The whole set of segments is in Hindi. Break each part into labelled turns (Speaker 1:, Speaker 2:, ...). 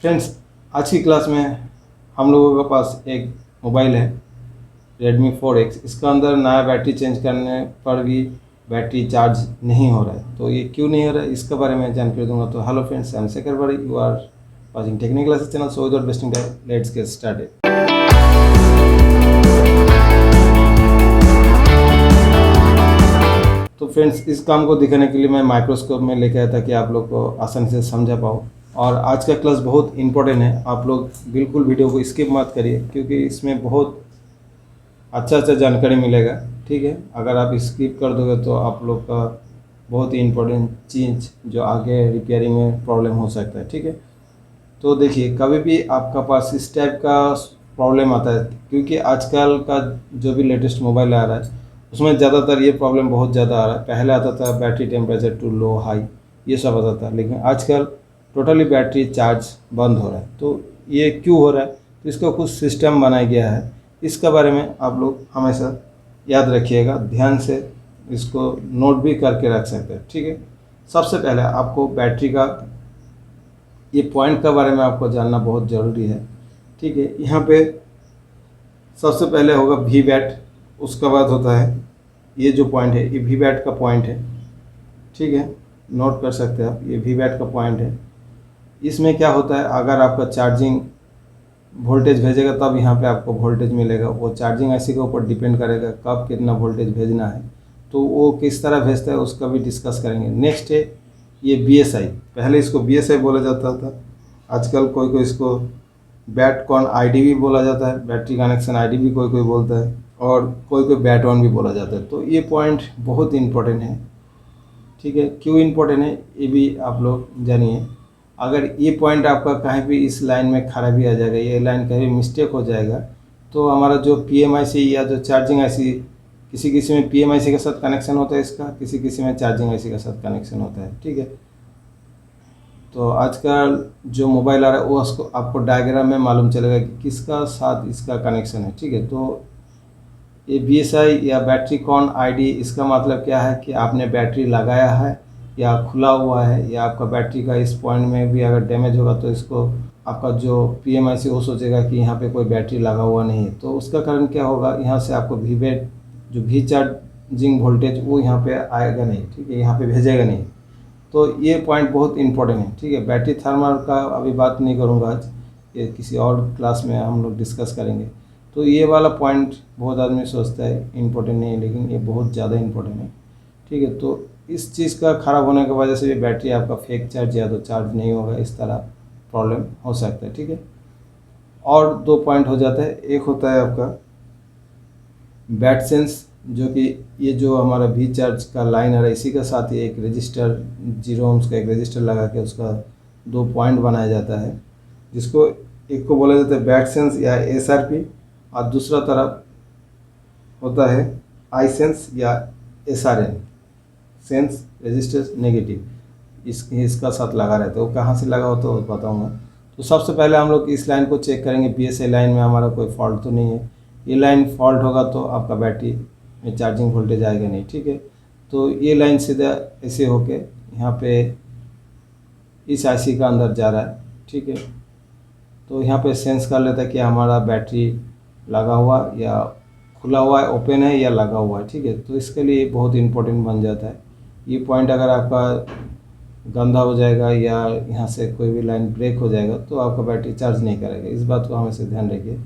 Speaker 1: फ्रेंड्स, आज की क्लास में हम लोगों के पास एक मोबाइल है Redmi 4X। इसका अंदर नया बैटरी चेंज करने पर भी बैटरी चार्ज नहीं हो रहा है। तो ये क्यों नहीं हो रहा है, इसके बारे में जानकारी दूंगा। तो hello friends, I am Shekhar Badi, you are watching technical classes channel. So without wasting time, let's get started. तो फ्रेंड्स, इस काम को दिखाने के लिए मैं माइक्रोस्कोप में लेके आया था कि आप लोग को आसानी से समझा पाओ। और आज का क्लास बहुत इंपॉर्टेंट है, आप लोग बिल्कुल वीडियो को स्किप मत करिए क्योंकि इसमें बहुत अच्छा जानकारी मिलेगा। ठीक है, अगर आप स्किप कर दोगे तो आप लोग का बहुत ही इम्पोर्टेंट चीज़ जो आगे रिपेयरिंग में प्रॉब्लम हो सकता है। ठीक है, तो देखिए, कभी भी आपका पास इस टाइप का प्रॉब्लम आता है क्योंकि आजकल का जो भी लेटेस्ट मोबाइल आ रहा है उसमें ज़्यादातर ये प्रॉब्लम बहुत ज़्यादा आ रहा है। पहले आता था battery temperature too low high, ये सब आता था, लेकिन आजकल टोटली बैटरी चार्ज बंद हो रहा है। तो ये क्यों हो रहा है, तो इसका कुछ सिस्टम बनाया गया है। इसके बारे में आप लोग हमेशा याद रखिएगा, ध्यान से इसको नोट भी करके रख सकते हैं। ठीक है, सबसे पहले आपको बैटरी का ये पॉइंट के बारे में आपको जानना बहुत ज़रूरी है। ठीक है, यहाँ पे सबसे पहले होगा वी बैट, उसके बाद होता है ये जो पॉइंट है, ये वी बैट का पॉइंट है। ठीक है, नोट कर सकते हैं आप, ये वी बैट का पॉइंट है। इसमें क्या होता है, अगर आपका चार्जिंग वोल्टेज भेजेगा तब यहाँ पे आपको वोल्टेज मिलेगा। वो चार्जिंग आईसी के ऊपर डिपेंड करेगा कब कितना वोल्टेज भेजना है, तो वो किस तरह भेजता है उसका भी डिस्कस करेंगे। नेक्स्ट है ये BSI। पहले इसको BSI बोला जाता था, आजकल कोई कोई इसको बैट कॉन ID भी बोला जाता है, बैटरी कनेक्शन ID भी कोई कोई बोलता है, और कोई कोई बैट ऑन भी बोला जाता है। तो ये पॉइंट बहुत इंपॉर्टेंट है। ठीक है, क्यों इम्पोर्टेंट है ये भी आप लोग जानिए। अगर ये पॉइंट आपका कहीं भी इस लाइन में खराबी आ जाएगा, ये लाइन कहीं भी मिस्टेक हो जाएगा, तो हमारा जो PMIC या जो चार्जिंग IC, किसी किसी में PMIC के साथ कनेक्शन होता है इसका, किसी किसी में चार्जिंग IC के साथ कनेक्शन होता है। ठीक है, तो आजकल जो मोबाइल आ रहा है वो उसको आपको डायग्राम में मालूम चलेगा कि किसका साथ इसका कनेक्शन है। ठीक है, तो ये BSI या बैटरी कॉन ID, इसका मतलब क्या है कि आपने बैटरी लगाया है या खुला हुआ है, या आपका बैटरी का इस पॉइंट में भी अगर डैमेज होगा तो इसको आपका जो PMIC वो सोचेगा कि यहाँ पे कोई बैटरी लगा हुआ नहीं है। तो उसका कारण क्या होगा, यहाँ से आपको वी बैट जो वी चार्जिंग वोल्टेज वो यहाँ पे आएगा नहीं। ठीक है, यहाँ पे भेजेगा नहीं। तो ये पॉइंट बहुत इंपॉर्टेंट है। ठीक है, बैटरी थर्मल का अभी बात नहीं करूँगा आज, ये किसी और क्लास में हम लोग डिस्कस करेंगे। तो ये वाला पॉइंट बहुत आदमी सोचता है इम्पोर्टेंट नहीं है, लेकिन ये बहुत ज़्यादा इम्पोर्टेंट है। ठीक है, तो इस चीज़ का ख़राब होने की वजह से ये बैटरी आपका फेक चार्ज या तो चार्ज नहीं होगा, इस तरह प्रॉब्लम हो सकता है। ठीक है, और दो पॉइंट हो जाता है। एक होता है आपका बैट सेंस, जो कि ये जो हमारा वी चार्ज का लाइन आ रहा है इसी के साथ ही एक रजिस्टर 0 ohms का एक रजिस्टर लगा के उसका दो पॉइंट बनाया जाता है, जिसको एक को बोला जाता है बैट सेंस या SRP, और दूसरा तरफ होता है आई सेंस या SRN, सेंस रजिस्टर नेगेटिव। इसका साथ लगा रहता है। वो कहाँ से लगा होता है वो बताऊँगा। तो सबसे पहले हम लोग इस लाइन को चेक करेंगे, BSI लाइन में हमारा कोई फॉल्ट तो नहीं है। ये लाइन फॉल्ट होगा तो आपका बैटरी में चार्जिंग वोल्टेज आएगा नहीं। ठीक है, तो ये लाइन सीधा ऐसे होके यहाँ पे इस IC का अंदर जा रहा है। ठीक है, तो यहाँ पे सेंस कर लेता है कि हमारा बैटरी लगा हुआ या खुला हुआ है, ओपन है या लगा हुआ है। ठीक है, तो इसके लिए बहुत इंपॉर्टेंट बन जाता है। ये पॉइंट अगर आपका गंदा हो जाएगा या यहाँ से कोई भी लाइन ब्रेक हो जाएगा तो आपका बैटरी चार्ज नहीं करेगा। इस बात को हमेशा ध्यान रखिए।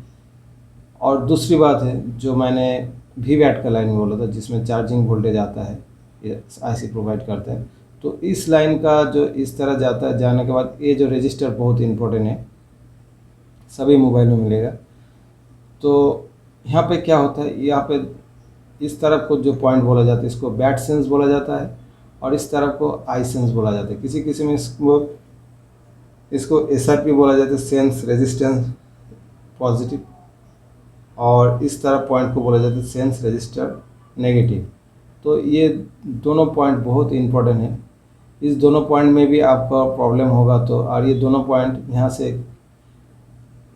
Speaker 1: और दूसरी बात है, जो मैंने वी बैट का लाइन बोला था जिसमें चार्जिंग वोल्टेज आता है, ये IC प्रोवाइड करता है, तो इस लाइन का जो इस तरह जाता है, जाने के बाद ये जो रजिस्टर बहुत इंपॉर्टेंट है, सभी मोबाइल में मिलेगा। तो यहाँ पे क्या होता है, यहाँ पे इस तरफ को जो पॉइंट बोला जाता है इसको बैट सेंस बोला जाता है, और इस तरफ को आई सेंस बोला जाता है। किसी किसी में इसको SRP बोला जाता है, सेंस रेजिस्टेंस पॉजिटिव, और इस तरह पॉइंट को बोला जाता है सेंस रजिस्टर नेगेटिव। तो ये दोनों पॉइंट बहुत इंपॉर्टेंट है। इस दोनों पॉइंट में भी आपका प्रॉब्लम होगा तो, और ये दोनों पॉइंट यहाँ से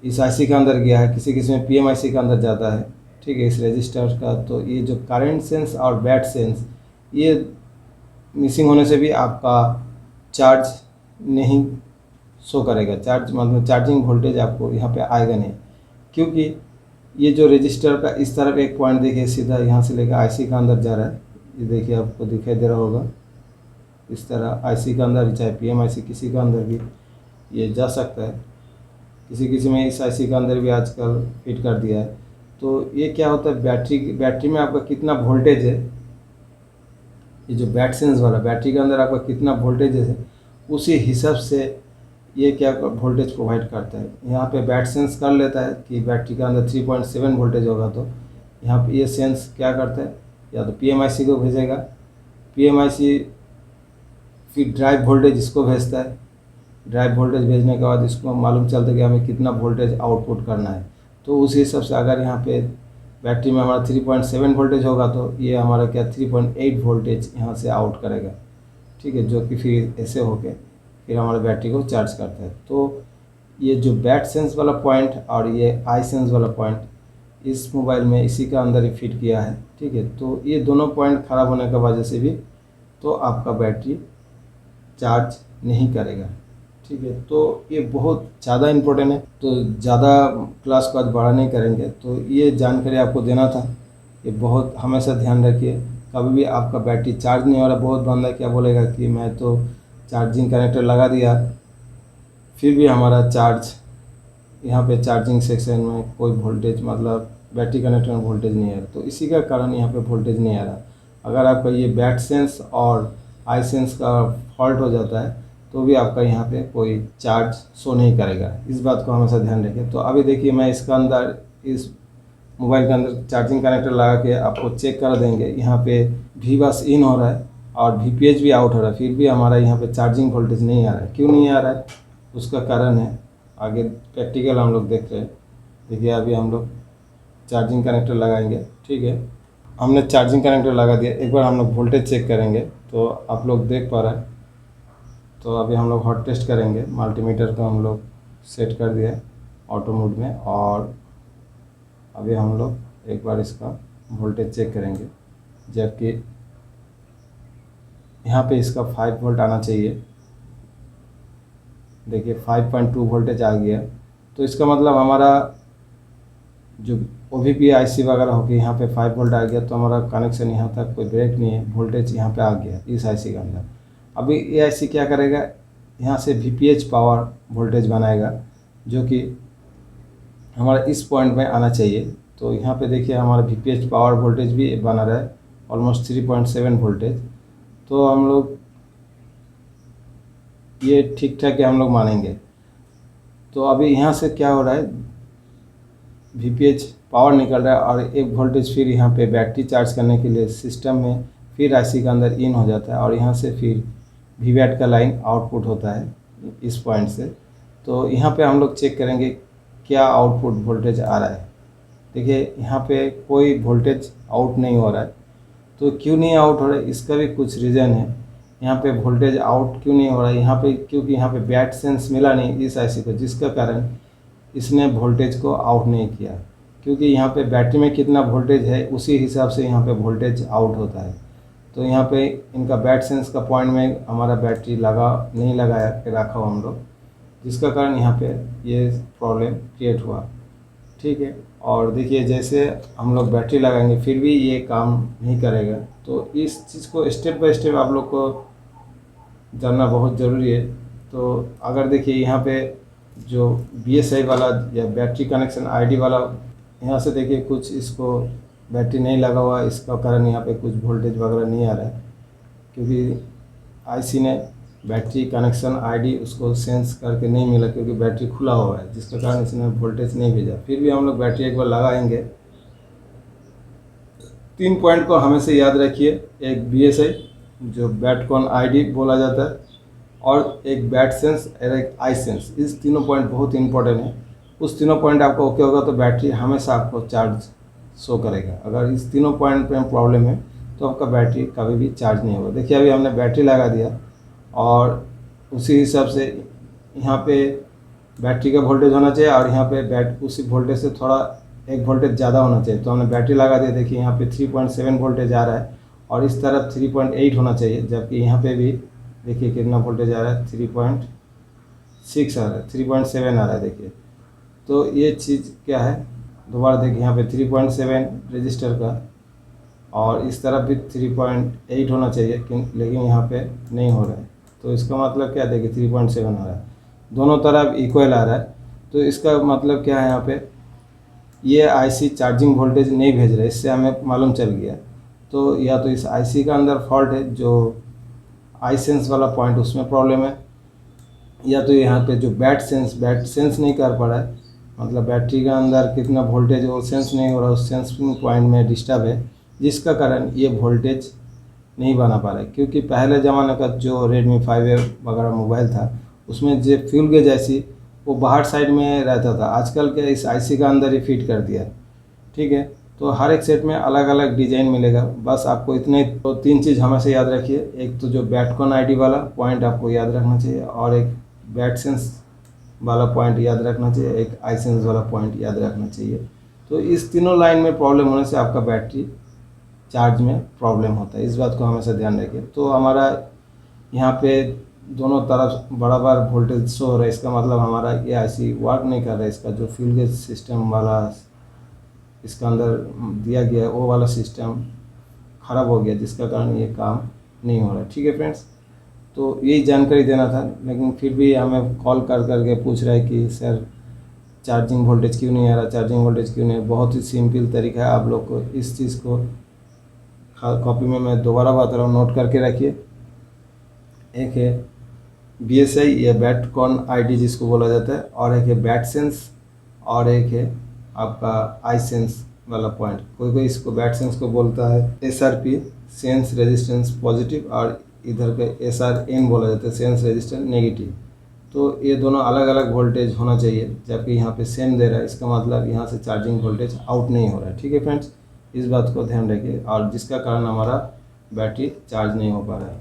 Speaker 1: इस IC के अंदर गया है, किसी किसी में PMIC के अंदर जाता है। ठीक है, इस रजिस्टर का, तो ये जो करंट सेंस और बैट सेंस ये मिसिंग होने से भी आपका चार्ज नहीं शो करेगा, चार्ज मतलब चार्जिंग वोल्टेज आपको यहाँ पे आएगा नहीं, क्योंकि ये जो रजिस्टर का इस तरफ एक पॉइंट देखिए सीधा यहाँ से लेकर आईसी का अंदर जा रहा है। ये देखिए आपको दिखाई दे रहा होगा, इस तरह आईसी का अंदर, चाहे पीएमआईसी किसी का अंदर भी ये जा सकता है। किसी में इस आईसी का अंदर भी आजकल फिट कर दिया है। तो ये क्या होता है, बैटरी में आपका कितना वोल्टेज है, ये जो बैट सेंस वाला बैटरी के अंदर आपका कितना वोल्टेज है, उसी हिसाब से ये क्या वोल्टेज प्रोवाइड करता है। यहाँ पे बैट सेंस कर लेता है कि बैटरी के अंदर 3.7 वोल्टेज होगा, तो यहाँ पे ये सेंस क्या करता है, या तो पीएमआईसी को भेजेगा, पीएमआईसी फिर ड्राइव वोल्टेज इसको भेजता है, ड्राइव वोल्टेज भेजने के बाद इसको मालूम चलता है कि हमें कितना वोल्टेज आउटपुट करना है। तो उस हिसाब से अगर यहाँ पे बैटरी में हमारा 3.7 वोल्टेज होगा तो ये हमारा क्या 3.8 वोल्टेज यहाँ से आउट करेगा, ठीक है, जो कि फिर ऐसे होके फिर हमारे बैटरी को चार्ज करता है। तो ये जो बैट सेंस वाला पॉइंट और ये आई सेंस वाला पॉइंट इस मोबाइल में इसी का अंदर ही फिट किया है, ठीक है। तो ये दोनों पॉइंट ख़राब होने की वजह से भी तो आपका बैटरी चार्ज नहीं करेगा, ठीक है। तो ये बहुत ज़्यादा इम्पोर्टेंट है, तो ज़्यादा क्लास को आज बड़ा नहीं करेंगे, तो ये जानकारी आपको देना था। ये बहुत हमेशा ध्यान रखिए, कभी भी आपका बैटरी चार्ज नहीं हो रहा, बहुत बंदा क्या बोलेगा कि मैं तो चार्जिंग कनेक्टर लगा दिया फिर भी हमारा चार्ज यहाँ पे चार्जिंग सेक्शन में कोई वोल्टेज मतलब बैटरी कनेक्टर में वोल्टेज नहीं आ रहा, तो इसी का कारण यहाँ पे वोल्टेज नहीं आ रहा। अगर आपका ये बैट सेंस और आई सेंस का फॉल्ट हो जाता है तो भी आपका यहाँ पे कोई चार्ज शो नहीं करेगा, इस बात को हमेशा ध्यान रखिए। तो अभी देखिए मैं इसका अंदर इस मोबाइल के अंदर चार्जिंग कनेक्टर लगा के आपको चेक कर देंगे। यहाँ पे वी बस इन हो रहा है और VPH भी आउट हो रहा है, फिर भी हमारा यहाँ पे चार्जिंग वोल्टेज नहीं आ रहा है। क्यों नहीं आ रहा है, उसका कारण है आगे प्रैक्टिकल हम लोग देख रहे हैं। देखिए अभी हम लोग चार्जिंग कनेक्टर लगाएंगे, ठीक है। हमने चार्जिंग कनेक्टर लगा दिया, एक बार हम लोग वोल्टेज चेक करेंगे तो आप लोग देख पा रहे हैं। तो अभी हम लोग हॉट टेस्ट करेंगे, मल्टीमीटर को हम लोग सेट कर दिया ऑटो मोड में, और अभी हम लोग एक बार इसका वोल्टेज चेक करेंगे, जबकि यहाँ पे इसका 5 वोल्ट आना चाहिए। देखिए 5.2 वोल्टेज आ गया, तो इसका मतलब हमारा जो OVP IC वगैरह होगी यहाँ पे 5 वोल्ट आ गया, तो हमारा कनेक्शन यहाँ तक कोई ब्रेक नहीं है, वोल्टेज यहाँ पे आ गया इस IC के अंदर। अभी ये IC क्या करेगा, यहाँ से VPH पावर वोल्टेज बनाएगा, जो कि हमारा इस पॉइंट में आना चाहिए। तो यहाँ पे देखिए हमारा VPH पावर वोल्टेज भी बना रहा है ऑलमोस्ट 3.7 वोल्टेज। तो हम लोग ये ठीक ठाक है, हम लोग मानेंगे। तो अभी यहाँ से क्या हो रहा है, VPH पावर निकल रहा है और एक वोल्टेज फिर यहाँ पे बैटरी चार्ज करने के लिए सिस्टम में फिर IC के अंदर इन हो जाता है, और यहाँ से फिर VVAT का लाइन आउटपुट होता है इस पॉइंट से। तो यहाँ पे हम लोग चेक करेंगे क्या आउटपुट वोल्टेज आ रहा है। देखिए यहाँ पे कोई वोल्टेज आउट नहीं हो रहा है। तो क्यों नहीं आउट हो रहा है, इसका भी कुछ रीज़न है। यहाँ पे वोल्टेज आउट क्यों नहीं हो रहा है, यहाँ पे क्योंकि यहाँ पे बैट सेंस मिला नहीं इस IC को, जिसका कारण इसने वोल्टेज को आउट नहीं किया। क्योंकि यहाँ पे बैटरी में कितना वोल्टेज है उसी हिसाब से यहाँ पे वोल्टेज आउट होता है। तो यहाँ पे इनका बैट सेंस का पॉइंट में हमारा बैटरी नहीं लगाया के रखा हम लोग, जिसका कारण यहाँ पे ये प्रॉब्लम क्रिएट हुआ, ठीक है। और देखिए जैसे हम लोग बैटरी लगाएंगे फिर भी ये काम नहीं करेगा। तो इस चीज़ को स्टेप बाय स्टेप आप लोग को जानना बहुत ज़रूरी है। तो अगर देखिए यहाँ पे जो BSI वाला या बैटरी कनेक्शन ID वाला, यहाँ से देखिए कुछ इसको बैटरी नहीं लगा हुआ, इसका कारण यहाँ पे कुछ वोल्टेज वगैरह नहीं आ रहा है, क्योंकि IC ने बैटरी कनेक्शन ID उसको सेंस करके नहीं मिला, क्योंकि बैटरी खुला हुआ है, जिसके कारण इसने वोल्टेज नहीं भेजा। फिर भी हम लोग बैटरी एक बार लगाएंगे। 3 पॉइंट को हमेशा याद रखिए, एक BSI जो बैटकॉन ID बोला जाता है, और एक बैट सेंस और एक आई सेंस। इस तीनों पॉइंट बहुत इंपॉर्टेंट है। उस तीनों पॉइंट आपका ओके होगा तो बैटरी हमेशा आपको चार्ज शो करेगा। अगर इस तीनों पॉइंट पे प्रॉब्लम है तो आपका बैटरी कभी भी चार्ज नहीं होगा। देखिए अभी हमने बैटरी लगा दिया और उसी हिसाब से यहाँ पे बैटरी का वोल्टेज होना चाहिए, और यहाँ पे उसी वोल्टेज से थोड़ा एक वोल्टेज ज़्यादा होना चाहिए। तो हमने बैटरी लगा दिया, देखिए यहाँ पे 3.7 वोल्टेज आ रहा है और इस तरफ 3.8 होना चाहिए, जबकि यहाँ पे भी देखिए कितना वोल्टेज आ रहा है, 6 आ रहा है, 3.7 आ रहा है। देखिए तो ये चीज़ क्या है, दोबारा देखिए यहाँ पे 3.7 रजिस्टर का, और इस तरफ भी 3.8 होना चाहिए, लेकिन यहाँ पे नहीं हो रहा है। तो इसका मतलब क्या, देखिए 3.7 आ रहा है, दोनों तरफ इक्वल आ रहा है। तो इसका मतलब क्या है, यहाँ पे ये आईसी चार्जिंग वोल्टेज नहीं भेज रहा है, इससे हमें मालूम चल गया। तो या तो इस आईसी का अंदर फॉल्ट है, जो आई सेंस वाला पॉइंट उसमें प्रॉब्लम है, या तो यहाँ पे जो बैट सेंस नहीं कर पा रहा है, मतलब बैटरी का अंदर कितना वोल्टेज है वो सेंस नहीं हो रहा, उस सेंसिंग पॉइंट में डिस्टर्ब है, जिसका कारण ये वोल्टेज नहीं बना पा रहा है। क्योंकि पहले ज़माने का जो Redmi 5A वगैरह मोबाइल था, उसमें जो फ्यूल गेज ऐसी वो बाहर साइड में रहता था, आजकल क्या इस आईसी का अंदर ही फिट कर दिया। ठीक है, तो हर एक सेट में अलग अलग डिज़ाइन मिलेगा। बस आपको इतने तो 3 चीज़ हमेशा याद रखिए, एक तो जो बैटकॉन आईडी वाला पॉइंट आपको याद रखना चाहिए, और एक बैट सेंस वाला पॉइंट याद रखना चाहिए, एक आई सेंस वाला पॉइंट याद रखना चाहिए। तो इस तीनों लाइन में प्रॉब्लम होने से आपका बैटरी चार्ज में प्रॉब्लम होता है, इस बात को हमेशा ध्यान रखिए। तो हमारा यहाँ पे दोनों तरफ बराबर वोल्टेज शो हो रहा है, इसका मतलब हमारा ये आईसी वर्क नहीं कर रहा है, इसका जो फ्यूल गेज सिस्टम वाला इसका अंदर दिया गया है वो वाला सिस्टम ख़राब हो गया, जिसका कारण ये काम नहीं हो रहा है। ठीक है फ्रेंड्स, तो यही जानकारी देना था, लेकिन फिर भी हमें कॉल कर करके पूछ रहा है कि सर चार्जिंग वोल्टेज क्यों नहीं आ रहा, चार्जिंग वोल्टेज क्यों नहीं। बहुत ही सिंपल तरीका है, आप लोग को इस चीज़ को कॉपी में मैं दोबारा बता रहा हूँ, नोट करके रखिए। एक है BSI या बैटकॉन आईडी जिसको बोला जाता है, और एक है बैट सेंस, और एक है आपका आई सेंस वाला पॉइंट। कोई कोई इसको बैट सेंस को बोलता है SRP, सेंस रेजिस्टेंस पॉजिटिव, और इधर का SRN बोला जाता है, सेंस रेजिस्टेंस नेगेटिव। तो ये दोनों अलग अलग वोल्टेज होना चाहिए, जबकि यहाँ पे सेम दे रहा है, इसका मतलब यहाँ से चार्जिंग वोल्टेज आउट नहीं हो रहा है। ठीक है फ्रेंड्स, इस बात को ध्यान रखिए, और जिसका कारण हमारा बैटरी चार्ज नहीं हो पा रहा है।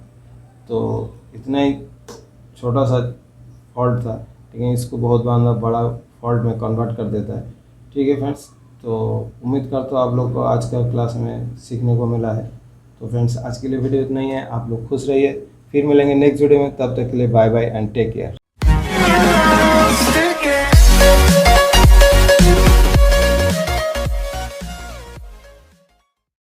Speaker 1: तो इतना ही छोटा सा फॉल्ट था, लेकिन इसको बहुत बड़ा फॉल्ट में कन्वर्ट कर देता है। ठीक है फ्रेंड्स, तो उम्मीद करता हूँ आप लोग को आज का क्लास में सीखने को मिला है। तो फ्रेंड्स, आज के लिए वीडियो इतना ही है, आप लोग खुश रहिए, फिर मिलेंगे नेक्स्ट वीडियो में, तब तक के लिए bye bye and take care.